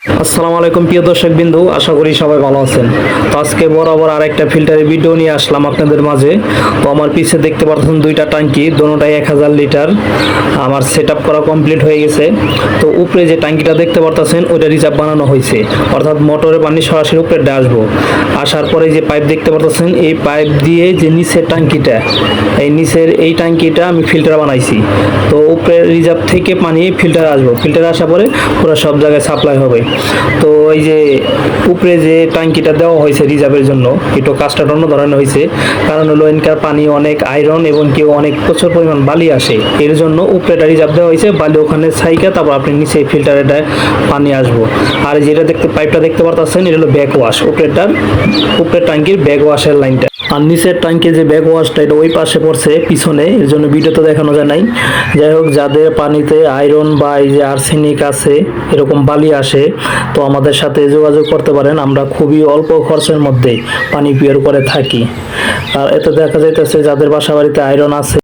আসসালামু আলাইকুম প্রিয় দর্শক বিন্দু, আশা করি সবাই ভালো আছেন। তো আজকে বরাবর আরেকটা ফিল্টারের ভিডিও নিয়ে আসলাম আপনাদের মাঝে। তো আমার পিছে দেখতে পাচ্ছেন দুইটা ট্যাঙ্কি, দোনোটাই 1000 লিটার। আমার সেট আপ করা কমপ্লিট হয়ে গেছে। তো উপরে যে ট্যাঙ্কিটা দেখতে পাচ্ছেন ওইটা রিজার্ভ বানানো হয়েছে, অর্থাৎ মোটরের পানি সরাসরি উপরে আসবো। আসার পরে যে পাইপ দেখতে পাচ্ছেন, এই পাইপ দিয়ে যে নিচের ট্যাঙ্কিটা, এই নিচের এই ট্যাঙ্কিটা আমি ফিল্টার বানাইছি। তো উপরে রিজার্ভ থেকে পানি ফিল্টারে আসবো, ফিল্টারে আসার পরে পুরো সব জায়গায় সাপ্লাই হবে। তো এই যে উপরে যে ট্যাঙ্কিটা দেওয়া হয়েছে রিজার্ভের জন্য, একটু কাজটা অন্য ধরনের হয়েছে। কারণ হলো এনকার পানি অনেক আয়রন এবং কেউ অনেক প্রচুর পরিমাণ বালি আসে, এর জন্য উপরেটা রিজার্ভ দেওয়া হয়েছে। বালি ওখানে ছাইকা তারপর আপনি নিচে ফিল্টারেটা পানি আসবো। আর যেটা পাইপটা দেখতে পাচ্ছেন, এটা হলো ব্যাক ওয়াশ, উপরের ট্যাঙ্কির ব্যাক ওয়াশের লাইনটা। আর নিচের ট্যাঙ্কে যে ব্যাক ওয়াশটা, এটা ওই পাশে পড়ছে পিছনে, এর জন্য ভিডিওতে দেখানো যায় নাই। যাই হোক, যাদের পানিতে আয়রন বা এই যে আর্সেনিক আছে, এরকম বালি আসে, তো আমাদের সাথে যোগাযোগ করতে পারেন। আমরা খুবই অল্প খরচের মধ্যে পানি পিওর করে থাকি। আর এতে দেখা যাইতেছে যাদের বাসা বাড়িতে আয়রন আছে